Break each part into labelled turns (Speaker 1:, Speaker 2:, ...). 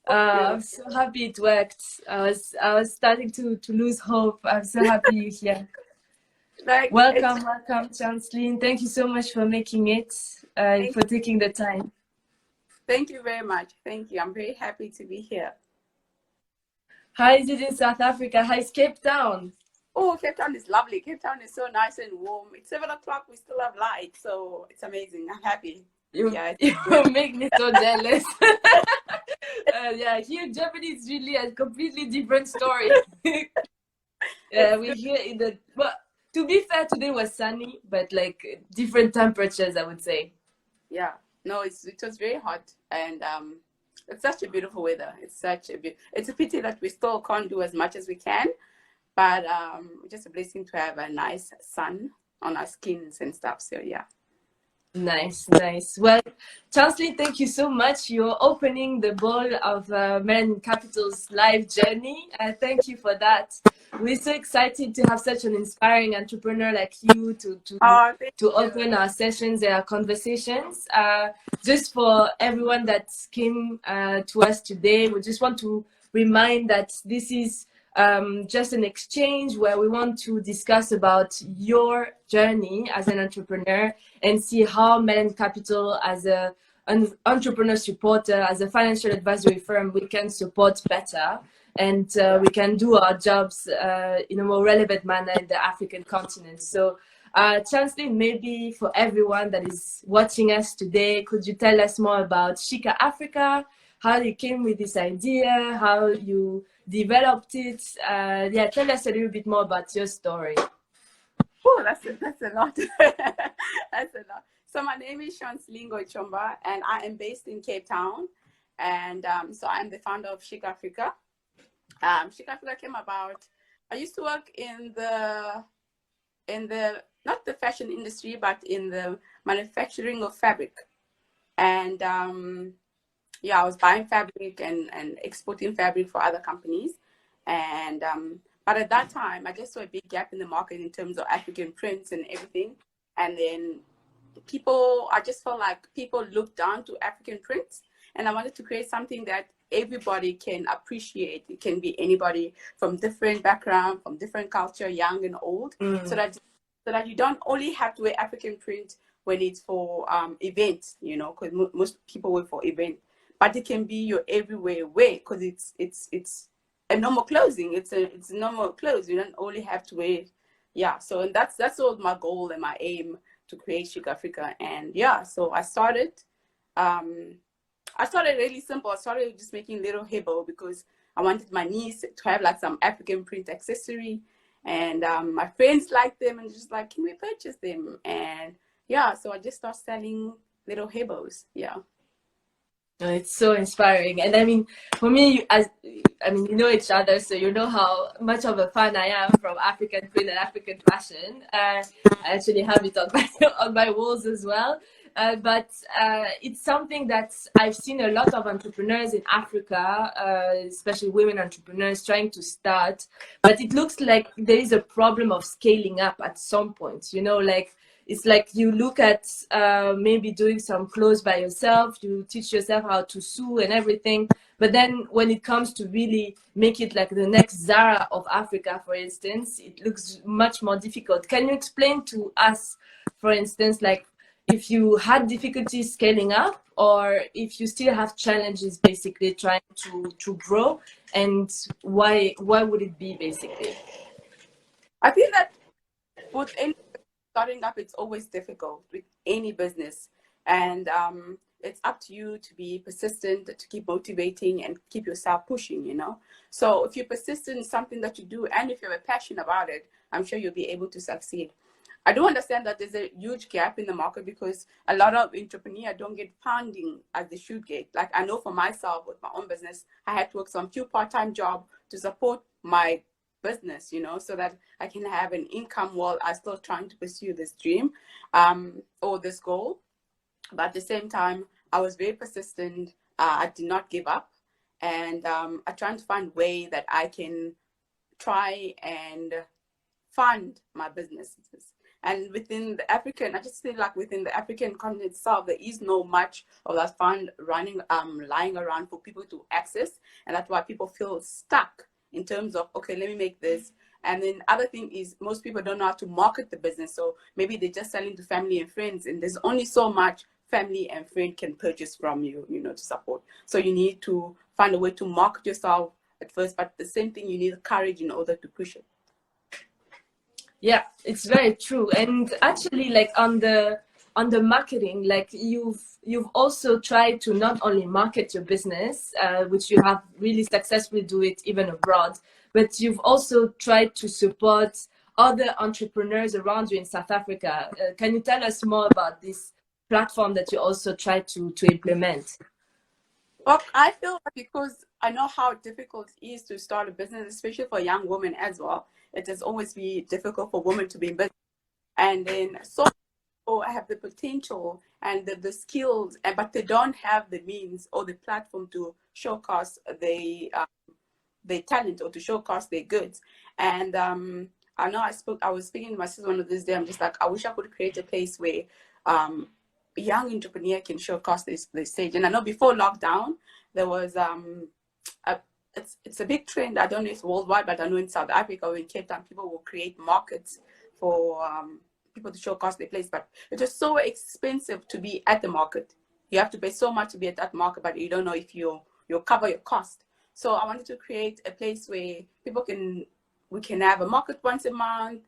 Speaker 1: I'm so happy it worked. I was starting to lose hope. I'm so happy you're here. Welcome, Chanceline. Thank you so much for making it, for taking the time.
Speaker 2: Thank you very much. Thank you. I'm very happy to be here.
Speaker 1: How is it in South Africa? How is Cape Town?
Speaker 2: Oh, Cape Town is lovely. Cape Town is so nice and warm. It's 7 o'clock. We still have light, so it's amazing. I'm happy.
Speaker 1: You make me so jealous. Yeah, here Germany is really a completely different story. We're here in the... Well, to be fair, today was sunny, but like different temperatures, I would say.
Speaker 2: Yeah. No, it was very hot, and it's such a beautiful weather. It's a pity that we still can't do as much as we can, but just a blessing to have a nice sun on our skins and stuff. So yeah.
Speaker 1: Nice. Well, Chanceline, thank you so much. You're opening the ball of Men Capital's life journey. Thank you for that. We're so excited to have such an inspiring entrepreneur like you to open our sessions and our conversations. Just for everyone that came to us today, we just want to remind that this is just an exchange where we want to discuss about your journey as an entrepreneur and see how Men Capital, as an entrepreneur supporter, as a financial advisory firm, we can support better and we can do our jobs in a more relevant manner in the African continent. So Chanceline, maybe for everyone that is watching us today, could you tell us more about Shika Afrika, how you came with this idea, how you developed it? Yeah, tell us a little bit more about your story.
Speaker 2: Oh, that's a lot. That's a lot. So my name is Chanceline Ngoie Tshomba, and I am based in Cape Town. And so I'm the founder of Shika Afrika. Shika Afrika came about. I used to work in the not the fashion industry, but in the manufacturing of fabric. And yeah, I was buying fabric and exporting fabric for other companies. And but at that time, I just saw a big gap in the market in terms of African prints and everything. And then I just felt like people looked down to African prints. And I wanted to create something that everybody can appreciate. It can be anybody from different background, from different culture, young and old, so that you don't only have to wear African print when it's for events, you know, because most people wear for events. But it can be your everywhere wear, because it's a normal clothing. It's normal clothes. You don't only have to wear. Yeah. So and that's all my goal and my aim to create Shika Afrika. And yeah, so I started really simple. I started just making little hebo because I wanted my niece to have like some African print accessory, and my friends liked them and just like, can we purchase them? And yeah, so I just started selling little hebos. Yeah.
Speaker 1: It's so inspiring. And I mean, for me, you know each other, so you know how much of a fan I am from African print and African fashion. I actually have it on my walls as well. But it's something that I've seen a lot of entrepreneurs in Africa, especially women entrepreneurs, trying to start. But it looks like there is a problem of scaling up at some point, you know, like it's like you look at maybe doing some clothes by yourself, you teach yourself how to sew and everything. But then when it comes to really make it like the next Zara of Africa, for instance, it looks much more difficult. Can you explain to us, for instance, like if you had difficulties scaling up, or if you still have challenges basically trying to grow, and why would it be basically?
Speaker 2: I feel that with any starting up, it's always difficult with any business, and it's up to you to be persistent, to keep motivating and keep yourself pushing, you know. So if you're persistent in something that you do, and if you have a passion about it, I'm sure you'll be able to succeed. I do understand that there's a huge gap in the market because a lot of entrepreneurs don't get funding as they should get. Like I know for myself with my own business, I had to work some few part-time job to support my business, you know, so that I can have an income while I'm still trying to pursue this dream or this goal. But at the same time, I was very persistent. I did not give up, and I tried to find a way that I can try and fund my businesses. And within the African, I just feel like within the African continent itself, there is no much of that fund running, lying around for people to access. And that's why people feel stuck in terms of, okay, let me make this. And then other thing is most people don't know how to market the business. So maybe they're just selling to family and friends, and there's only so much family and friend can purchase from you, to support. So you need to find a way to market yourself at first, but the same thing, you need courage in order to push it.
Speaker 1: Yeah, it's very true. And actually, like on the marketing, like you've also tried to not only market your business, which you have really successfully do it even abroad, but you've also tried to support other entrepreneurs around you in South Africa. Can you tell us more about this platform that you also try to implement?
Speaker 2: Well, I feel because I know how difficult it is to start a business, especially for young women as well. It has always been difficult for women to be in business. And then so I have the potential and the skills, but they don't have the means or the platform to showcase their talent or to showcase their goods. And I know I was speaking to my sister one of these days. I'm just like, I wish I could create a place where young entrepreneur can showcase this stage. And I know before lockdown, there was it's a big trend. I don't know if it's worldwide, but I know in South Africa or in Cape Town, people will create markets for people to showcase their place. But it is so expensive to be at the market. You have to pay so much to be at that market, but you don't know if you'll cover your cost. So I wanted to create a place where we can have a market once a month,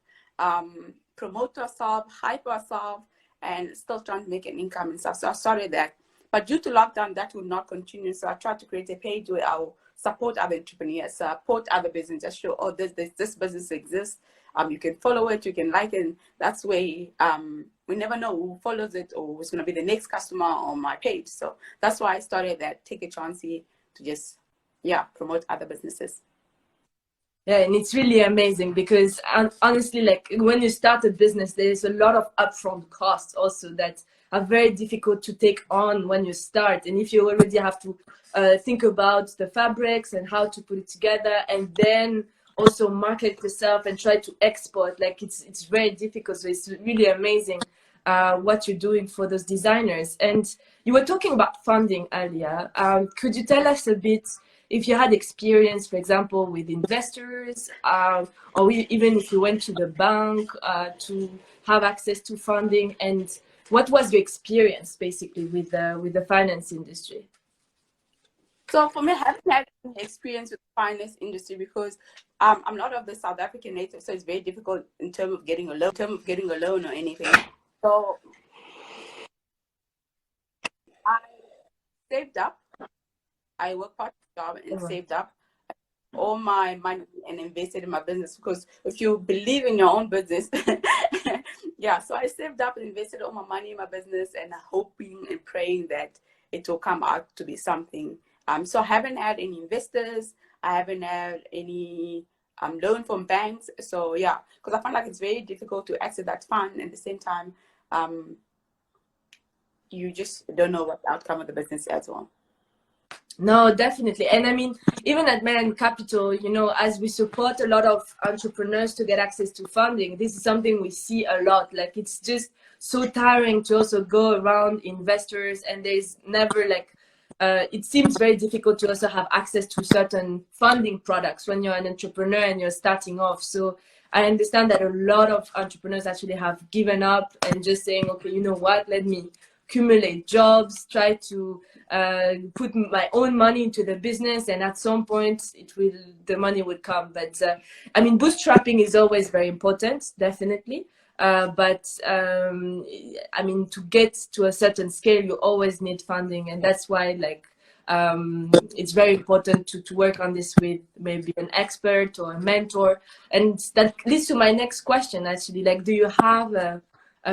Speaker 2: promote ourselves, hype ourselves, and still trying to make an income and stuff. So I started that. But due to lockdown, that would not continue. So I tried to create a page where I'll support other entrepreneurs, support other businesses, show, oh, this business exists. You can follow it, you can like it. And that's where we never know who follows it or who's going to be the next customer on my page. So that's why I started that. Take a chance to just, promote other businesses.
Speaker 1: Yeah, and it's really amazing because honestly, like when you start a business, there's a lot of upfront costs also that are very difficult to take on when you start. And if you already have to think about the fabrics and how to put it together, and then also market yourself and try to export, like it's very difficult. So it's really amazing what you're doing for those designers. And you were talking about funding earlier. Could you tell us a bit if you had experience, for example, with investors, or even if you went to the bank to have access to funding, and what was your experience basically with the finance industry?
Speaker 2: So for me, I haven't had any experience with the finance industry because I'm not of the South African native, so it's very difficult in terms of getting a loan, or anything. So I saved up. I worked part-time job and saved up all my money and invested in my business, because if you believe in your own business, so I saved up and invested all my money in my business and hoping and praying that it will come out to be something. So I haven't had any investors. I haven't had any loan from banks. So because I find like it's very difficult to access that fund. And at the same time, you just don't know what the outcome of the business is as well.
Speaker 1: No, definitely. And I mean, even at Melanin Capital, as we support a lot of entrepreneurs to get access to funding, this is something we see a lot. Like, it's just so tiring to also go around investors, and there's never it seems very difficult to also have access to certain funding products when you're an entrepreneur and you're starting off. So I understand that a lot of entrepreneurs actually have given up and just saying, okay, you know what, let me accumulate jobs, try to put my own money into the business, and at some point the money will come. But I mean, bootstrapping is always very important, definitely. But I mean, to get to a certain scale, you always need funding, and that's why it's very important to work on this with maybe an expert or a mentor. And that leads to my next question, actually. Like, do you have a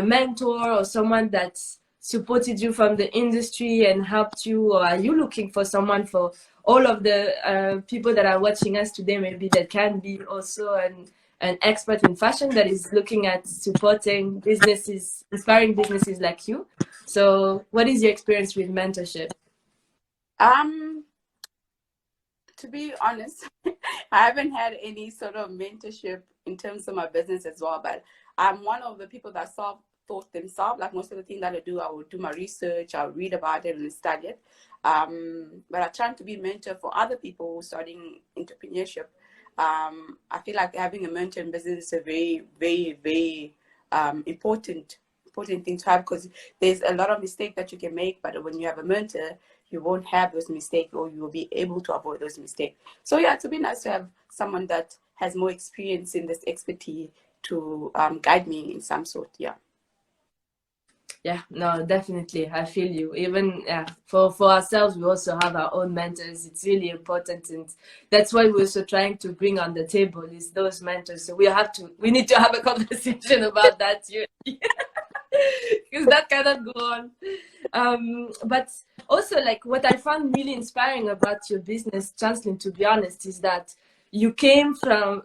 Speaker 1: mentor or someone that's supported you from the industry and helped you, or are you looking for someone for all of the people that are watching us today, maybe that can be also an expert in fashion that is looking at supporting businesses, inspiring businesses like you? So what is your experience with mentorship?
Speaker 2: To be honest, I haven't had any sort of mentorship in terms of my business as well, but I'm one of the people that self-taught themselves. Like most of the things that I do, I will do my research, I'll read about it and study it. But I try to be a mentor for other people starting entrepreneurship. I feel like having a mentor in business is a very, very, very important thing to have, because there's a lot of mistakes that you can make, but when you have a mentor, you won't have those mistakes, or you will be able to avoid those mistakes. So yeah, it'd be nice to have someone that has more experience in this expertise to guide me in some sort.
Speaker 1: Yeah, no, definitely. I feel you. Even for ourselves, we also have our own mentors. It's really important, and that's why we're also trying to bring on the table is those mentors. So we need to have a conversation about that because that cannot go on. But also, like, what I found really inspiring about your business, Chanceline, to be honest, is that you came from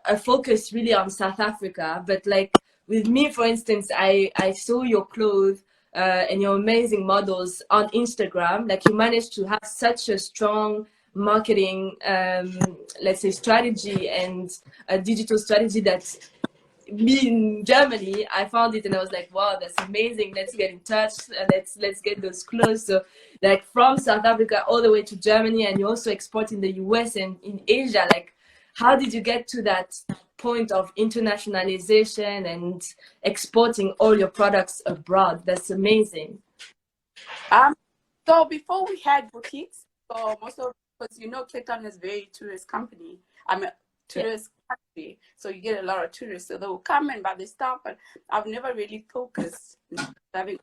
Speaker 1: a focus really on South Africa, but like with me, for instance, I saw your clothes and your amazing models on Instagram. Like, you managed to have such a strong marketing, let's say, strategy and a digital strategy that me in Germany, I found it and I was like, wow, that's amazing. Let's get in touch. Let's get those clothes. So like from South Africa all the way to Germany, and you also export in the US and in Asia. Like, how did you get to that point of internationalization and exporting all your products abroad? That's amazing.
Speaker 2: So before we had boutiques, so most of, because Cape Town is very tourist company. I'm a tourist country, so you get a lot of tourists. So they will come and buy the stuff, but I've never really focused on having.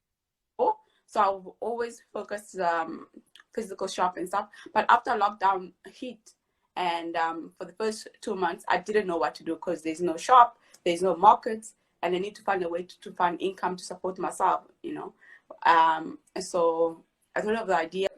Speaker 2: So I've always focused physical shop and stuff. But after lockdown hit, and for the first 2 months, I didn't know what to do, because there's no shop, there's no markets, and I need to find a way to find income to support myself. And so I thought of the idea.